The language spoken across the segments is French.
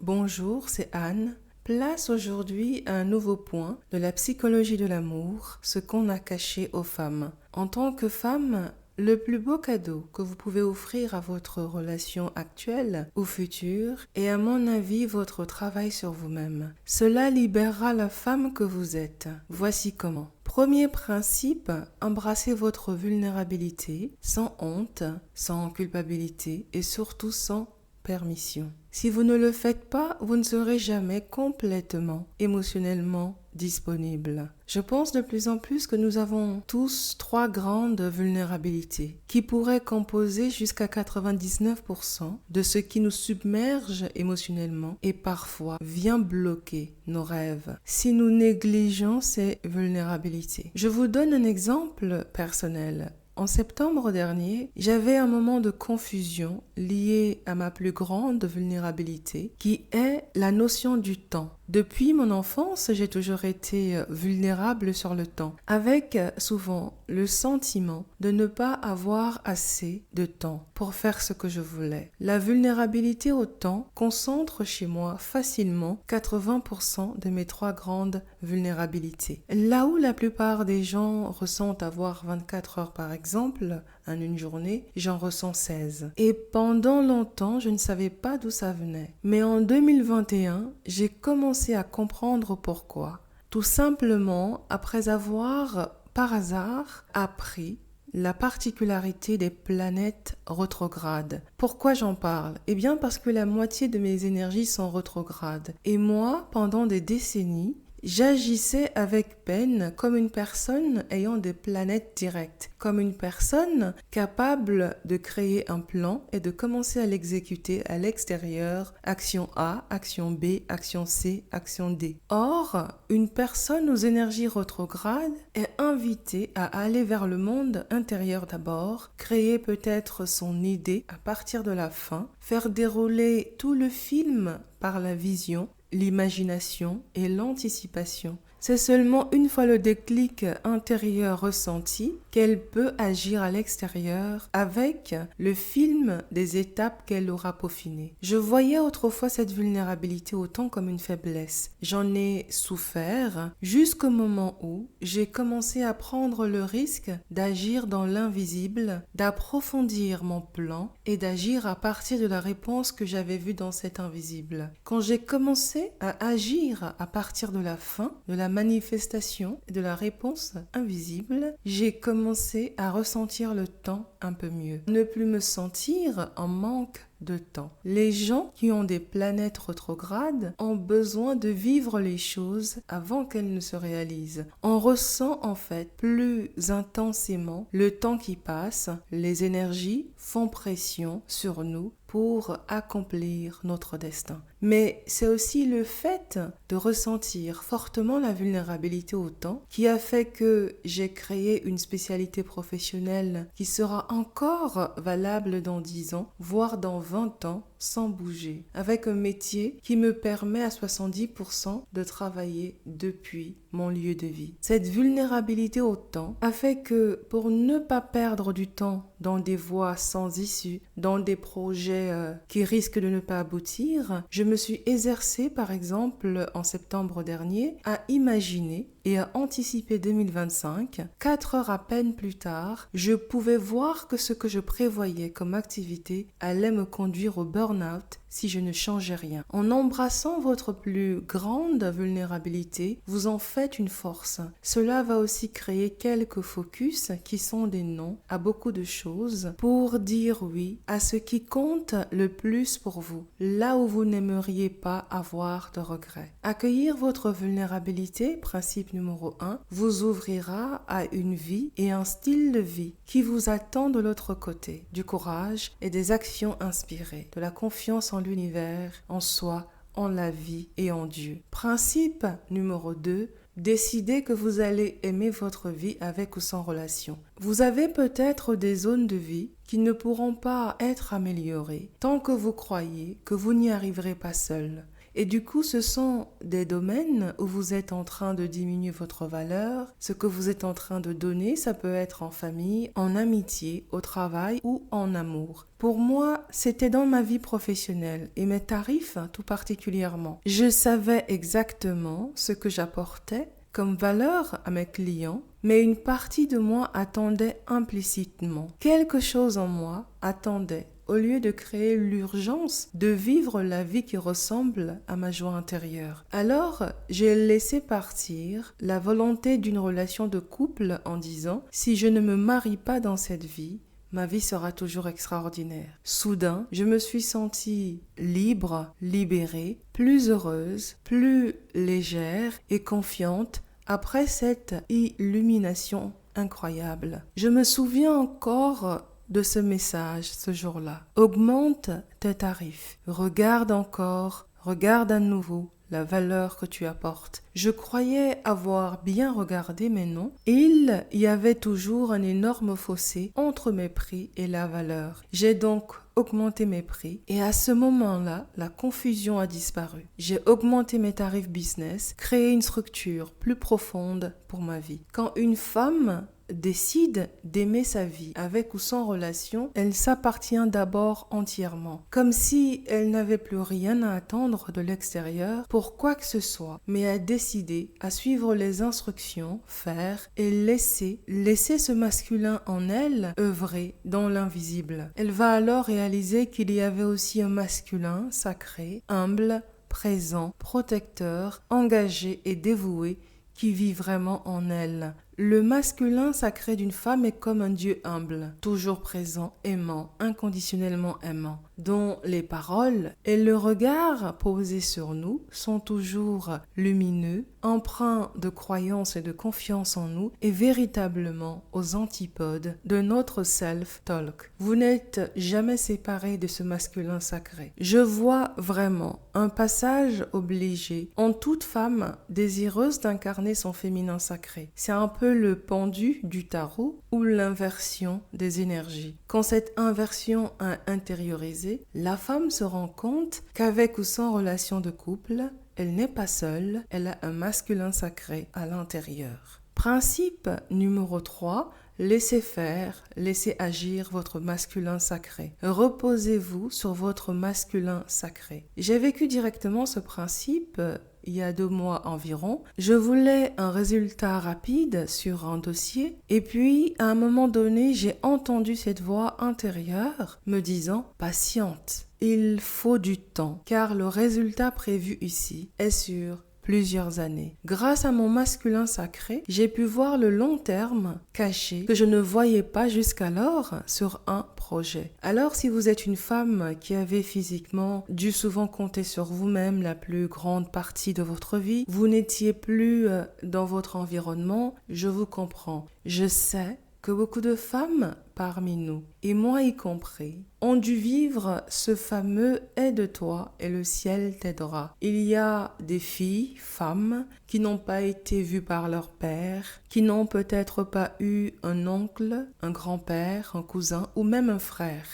Bonjour, c'est Anne. Place aujourd'hui à un nouveau point de la psychologie de l'amour, ce qu'on a caché aux femmes. En tant que femme, le plus beau cadeau que vous pouvez offrir à votre relation actuelle ou future est à mon avis votre travail sur vous-même. Cela libérera la femme que vous êtes. Voici comment. Premier principe, embrassez votre vulnérabilité sans honte, sans culpabilité et surtout sans permission. Si vous ne le faites pas, vous ne serez jamais complètement émotionnellement disponible. Je pense de plus en plus que nous avons tous trois grandes vulnérabilités qui pourraient composer jusqu'à 99% de ce qui nous submerge émotionnellement et parfois vient bloquer nos rêves si nous négligeons ces vulnérabilités. Je vous donne un exemple personnel. En septembre dernier, j'avais un moment de confusion lié à ma plus grande vulnérabilité, qui est la notion du temps. Depuis mon enfance, j'ai toujours été vulnérable sur le temps, avec souvent le sentiment de ne pas avoir assez de temps pour faire ce que je voulais. La vulnérabilité au temps concentre chez moi facilement 80% de mes trois grandes vulnérabilités. Là où la plupart des gens ressentent avoir 24 heures par exemple, en une journée, j'en ressens 16. Et pendant longtemps, je ne savais pas d'où ça venait. Mais en 2021, j'ai commencé à comprendre pourquoi. Tout simplement, après avoir, par hasard, appris la particularité des planètes rétrogrades. Pourquoi j'en parle? Eh bien parce que la moitié de mes énergies sont rétrogrades. Et moi, pendant des décennies, j'agissais avec peine comme une personne ayant des planètes directes, comme une personne capable de créer un plan et de commencer à l'exécuter à l'extérieur, action A, action B, action C, action D. Or, une personne aux énergies rétrogrades est invitée à aller vers le monde intérieur d'abord, créer peut-être son idée à partir de la fin, faire dérouler tout le film par la vision, l'imagination et l'anticipation. C'est seulement une fois le déclic intérieur ressenti qu'elle peut agir à l'extérieur avec le film des étapes qu'elle aura peaufinées. Je voyais autrefois cette vulnérabilité autant comme une faiblesse. J'en ai souffert jusqu'au moment où j'ai commencé à prendre le risque d'agir dans l'invisible, d'approfondir mon plan et d'agir à partir de la réponse que j'avais vue dans cet invisible. Quand j'ai commencé à agir à partir de la fin, de la manifestation et de la réponse invisible, j'ai commencé à ressentir le temps un peu mieux. Ne plus me sentir en manque de temps. Les gens qui ont des planètes rétrogrades ont besoin de vivre les choses avant qu'elles ne se réalisent. On ressent en fait plus intensément le temps qui passe, les énergies font pression sur nous pour accomplir notre destin. Mais c'est aussi le fait de ressentir fortement la vulnérabilité au temps qui a fait que j'ai créé une spécialité professionnelle qui sera encore valable dans 10 ans, voire dans 20 ans, sans bouger, avec un métier qui me permet à 70% de travailler depuis mon lieu de vie. Cette vulnérabilité au temps a fait que pour ne pas perdre du temps dans des voies sans issue, dans des projets qui risquent de ne pas aboutir, je me suis exercée par exemple en septembre dernier à imaginer et à anticiper 2025. 4 heures à peine plus tard, je pouvais voir que ce que je prévoyais comme activité allait me conduire au burn-out si je ne changeais rien. En embrassant votre plus grande vulnérabilité, vous en faites une force. Cela va aussi créer quelques focus qui sont des noms à beaucoup de choses pour dire oui à ce qui compte le plus pour vous, là où vous n'aimeriez pas avoir de regrets. Accueillir votre vulnérabilité, principe numéro 1, vous ouvrira à une vie et un style de vie qui vous attend de l'autre côté, du courage et des actions inspirées, de la confiance en l'univers, en soi, en la vie et en Dieu. Principe numéro 2, décidez que vous allez aimer votre vie avec ou sans relation. Vous avez peut-être des zones de vie qui ne pourront pas être améliorées tant que vous croyez que vous n'y arriverez pas seul. Et du coup, ce sont des domaines où vous êtes en train de diminuer votre valeur. Ce que vous êtes en train de donner, ça peut être en famille, en amitié, au travail ou en amour. Pour moi, c'était dans ma vie professionnelle et mes tarifs tout particulièrement. Je savais exactement ce que j'apportais comme valeur à mes clients, mais une partie de moi attendait implicitement. Quelque chose en moi attendait, au lieu de créer l'urgence de vivre la vie qui ressemble à ma joie intérieure. Alors, j'ai laissé partir la volonté d'une relation de couple en disant « Si je ne me marie pas dans cette vie, ma vie sera toujours extraordinaire. » Soudain, je me suis sentie libre, libérée, plus heureuse, plus légère et confiante après cette illumination incroyable. Je me souviens encore de ce message ce jour-là. Augmente tes tarifs. Regarde encore, regarde à nouveau la valeur que tu apportes. Je croyais avoir bien regardé, mais non. Il y avait toujours un énorme fossé entre mes prix et la valeur. J'ai donc augmenté mes prix et à ce moment-là, la confusion a disparu. J'ai augmenté mes tarifs business, créé une structure plus profonde pour ma vie. Quand une femme décide d'aimer sa vie avec ou sans relation, elle s'appartient d'abord entièrement, comme si elle n'avait plus rien à attendre de l'extérieur pour quoi que ce soit, mais a décidé à suivre les instructions, faire et laisser ce masculin en elle œuvrer dans l'invisible. Elle va alors réaliser qu'il y avait aussi un masculin sacré, humble, présent, protecteur, engagé et dévoué qui vit vraiment en elle. Le masculin sacré d'une femme est comme un Dieu humble, toujours présent, aimant, inconditionnellement aimant, dont les paroles et le regard posés sur nous sont toujours lumineux, empreints de croyance et de confiance en nous et véritablement aux antipodes de notre self-talk. Vous n'êtes jamais séparés de ce masculin sacré. Je vois vraiment un passage obligé en toute femme désireuse d'incarner son féminin sacré. C'est un peu le pendu du tarot ou l'inversion des énergies. Quand cette inversion a intériorisé, la femme se rend compte qu'avec ou sans relation de couple, elle n'est pas seule, elle a un masculin sacré à l'intérieur. Principe numéro 3, laissez faire, laissez agir votre masculin sacré. Reposez-vous sur votre masculin sacré. J'ai vécu directement ce principe il y a 2 mois environ. Je voulais un résultat rapide sur un dossier et puis à un moment donné, j'ai entendu cette voix intérieure me disant « Patiente, il faut du temps car le résultat prévu ici est sur plusieurs années. » Grâce à mon masculin sacré, j'ai pu voir le long terme caché que je ne voyais pas jusqu'alors sur un projet. Alors si vous êtes une femme qui avait physiquement dû souvent compter sur vous-même la plus grande partie de votre vie, vous n'étiez plus dans votre environnement, je vous comprends. Je sais que beaucoup de femmes parmi nous, et moi y compris, ont dû vivre ce fameux « aide-toi et le ciel t'aidera ». Il y a des filles, femmes, qui n'ont pas été vues par leur père, qui n'ont peut-être pas eu un oncle, un grand-père, un cousin ou même un frère.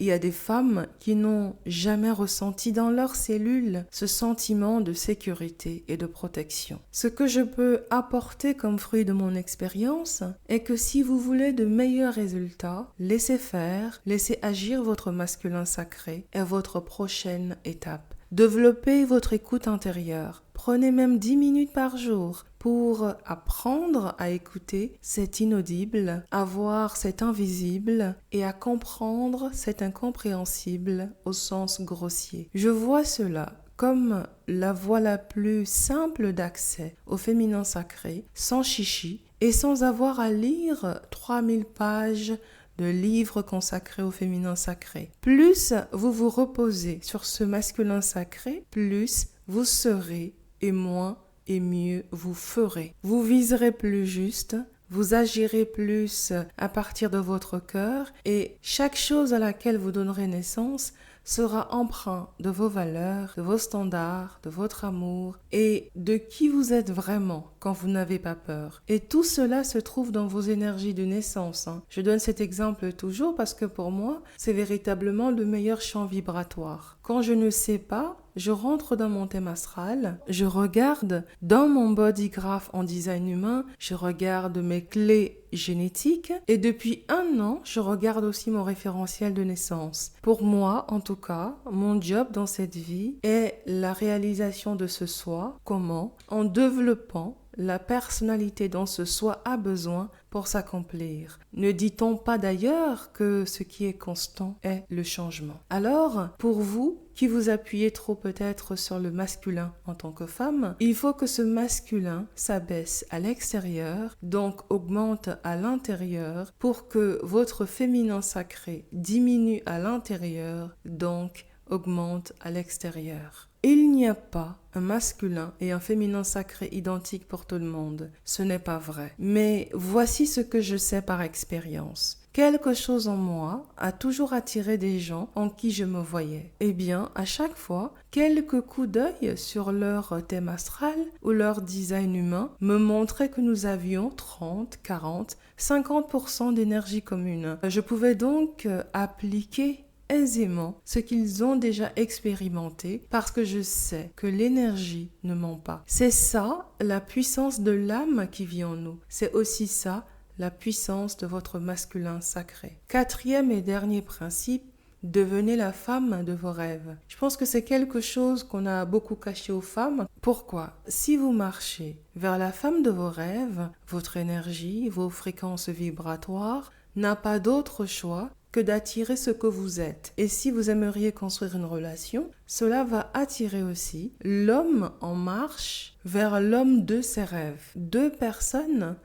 Il y a des femmes qui n'ont jamais ressenti dans leurs cellules ce sentiment de sécurité et de protection. Ce que je peux apporter comme fruit de mon expérience est que si vous voulez de meilleurs résultats, laissez faire, laissez agir votre masculin sacré est votre prochaine étape. Développez votre écoute intérieure. Prenez même 10 minutes par jour pour apprendre à écouter cet inaudible, à voir cet invisible et à comprendre cet incompréhensible au sens grossier. Je vois cela comme la voie la plus simple d'accès au féminin sacré, sans chichi et sans avoir à lire 3000 pages de livres consacrés au féminin sacré. Plus vous vous reposez sur ce masculin sacré, plus vous serez et moins et mieux vous ferez. Vous viserez plus juste, vous agirez plus à partir de votre cœur et chaque chose à laquelle vous donnerez naissance sera empreint de vos valeurs, de vos standards, de votre amour et de qui vous êtes vraiment quand vous n'avez pas peur. Et tout cela se trouve dans vos énergies de naissance. Je donne cet exemple toujours parce que pour moi, c'est véritablement le meilleur champ vibratoire. Quand je ne sais pas, je rentre dans mon thème astral, je regarde dans mon body graph en design humain, je regarde mes clés génétiques et depuis 1 an, je regarde aussi mon référentiel de naissance. Pour moi, en tout cas, mon job dans cette vie est la réalisation de ce soi. Comment? En développant la personnalité dont ce soi a besoin pour s'accomplir. Ne dit-on pas d'ailleurs que ce qui est constant est le changement? Alors, pour vous qui vous appuyez trop peut-être sur le masculin en tant que femme, il faut que ce masculin s'abaisse à l'extérieur, donc augmente à l'intérieur, pour que votre féminin sacré diminue à l'intérieur, donc augmente à l'extérieur. Il n'y a pas un masculin et un féminin sacré identiques pour tout le monde. Ce n'est pas vrai. Mais voici ce que je sais par expérience. Quelque chose en moi a toujours attiré des gens en qui je me voyais. Eh bien, à chaque fois, quelques coups d'œil sur leur thème astral ou leur design humain me montraient que nous avions 30, 40, 50% d'énergie commune. Je pouvais donc appliquer aisément ce qu'ils ont déjà expérimenté parce que je sais que l'énergie ne ment pas. C'est ça la puissance de l'âme qui vit en nous. C'est aussi ça la puissance de votre masculin sacré. 4e et dernier principe, devenez la femme de vos rêves. Je pense que c'est quelque chose qu'on a beaucoup caché aux femmes. Pourquoi? Si vous marchez vers la femme de vos rêves, votre énergie, vos fréquences vibratoires n'a pas d'autre choix que d'attirer ce que vous êtes. Et si vous aimeriez construire une relation, cela va attirer aussi l'homme en marche vers l'homme de ses rêves. 2 personnes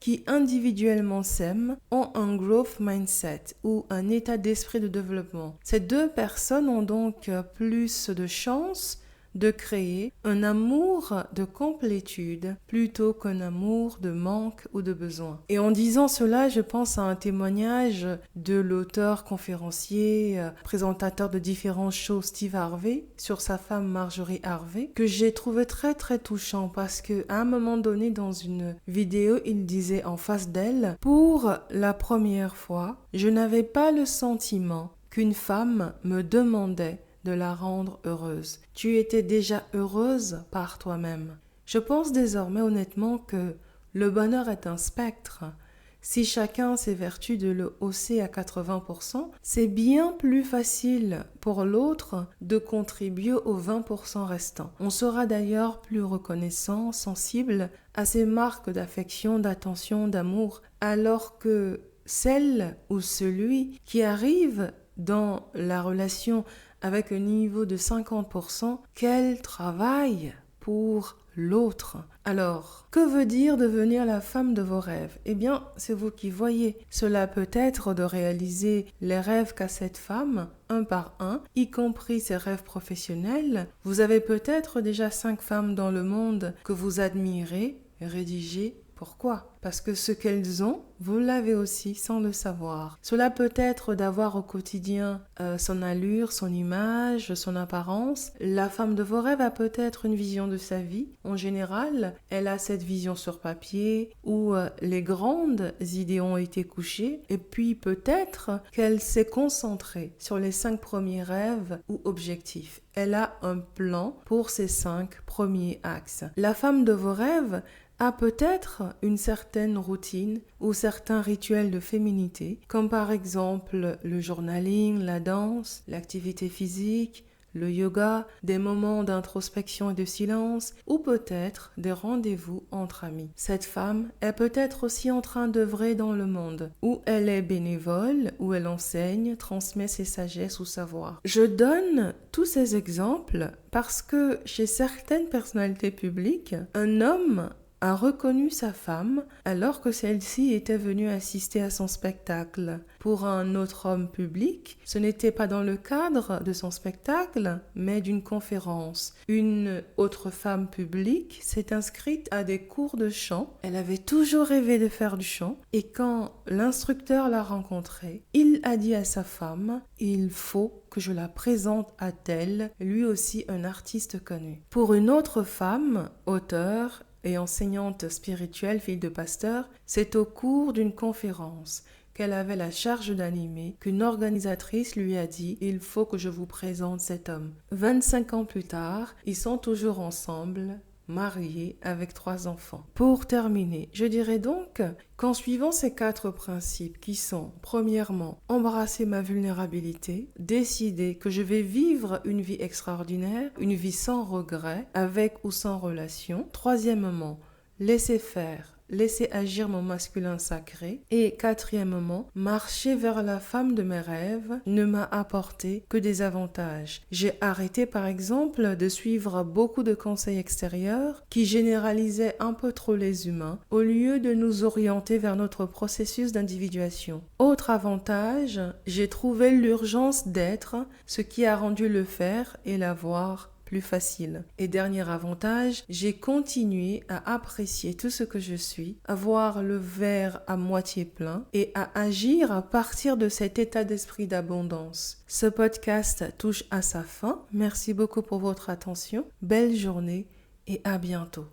qui individuellement s'aiment ont un growth mindset ou un état d'esprit de développement. Ces 2 personnes ont donc plus de chances de créer un amour de complétude plutôt qu'un amour de manque ou de besoin. Et en disant cela, je pense à un témoignage de l'auteur, conférencier, présentateur de différents shows Steve Harvey sur sa femme Marjorie Harvey, que j'ai trouvé très très touchant parce que à un moment donné dans une vidéo, il disait en face d'elle: pour la première fois, je n'avais pas le sentiment qu'une femme me demandait de la rendre heureuse. Tu étais déjà heureuse par toi-même. Je pense désormais honnêtement que le bonheur est un spectre. Si chacun s'évertue de le hausser à 80%, c'est bien plus facile pour l'autre de contribuer aux 20% restants. On sera d'ailleurs plus reconnaissant, sensible à ces marques d'affection, d'attention, d'amour, alors que celle ou celui qui arrive dans la relation avec un niveau de 50%, quel travail pour l'autre. Alors, que veut dire devenir la femme de vos rêves? Eh bien, c'est vous qui voyez. Cela peut être de réaliser les rêves qu'a cette femme, un par un, y compris ses rêves professionnels. Vous avez peut-être déjà 5 femmes dans le monde que vous admirez, rédigez. Pourquoi? Parce que ce qu'elles ont, vous l'avez aussi sans le savoir. Cela peut être d'avoir au quotidien son allure, son image, son apparence. La femme de vos rêves a peut-être une vision de sa vie. En général, elle a cette vision sur papier où les grandes idées ont été couchées et puis peut-être qu'elle s'est concentrée sur les 5 premiers rêves ou objectifs. Elle a un plan pour ces 5 premiers axes. La femme de vos rêves a peut-être une certaine routine ou certains rituels de féminité, comme par exemple le journaling, la danse, l'activité physique, le yoga, des moments d'introspection et de silence, ou peut-être des rendez-vous entre amis. Cette femme est peut-être aussi en train d'œuvrer dans le monde, où elle est bénévole, où elle enseigne, transmet ses sagesses ou savoirs. Je donne tous ces exemples parce que chez certaines personnalités publiques, un homme a reconnu sa femme alors que celle-ci était venue assister à son spectacle. Pour un autre homme public, ce n'était pas dans le cadre de son spectacle, mais d'une conférence. Une autre femme publique s'est inscrite à des cours de chant. Elle avait toujours rêvé de faire du chant et quand l'instructeur l'a rencontrée, il a dit à sa femme « Il faut que je la présente à tel, lui aussi un artiste connu. » Pour une autre femme, auteure, et enseignante spirituelle, fille de pasteur, c'est au cours d'une conférence qu'elle avait la charge d'animer qu'une organisatrice lui a dit « Il faut que je vous présente cet homme ». 25 ans plus tard, ils sont toujours ensemble, mariés avec 3 enfants. Pour terminer, je dirais donc qu'en suivant ces 4 principes qui sont, premièrement, embrasser ma vulnérabilité, décider que je vais vivre une vie extraordinaire, une vie sans regret, avec ou sans relation. Troisièmement, laisser faire, laisser agir mon masculin sacré. Et quatrièmement, marcher vers la femme de mes rêves ne m'a apporté que des avantages. J'ai arrêté par exemple de suivre beaucoup de conseils extérieurs qui généralisaient un peu trop les humains au lieu de nous orienter vers notre processus d'individuation. Autre avantage, j'ai trouvé l'urgence d'être, ce qui a rendu le faire et l'avoir plus facile. Et dernier avantage, j'ai continué à apprécier tout ce que je suis, à voir le verre à moitié plein et à agir à partir de cet état d'esprit d'abondance. Ce podcast touche à sa fin. Merci beaucoup pour votre attention. Belle journée et à bientôt.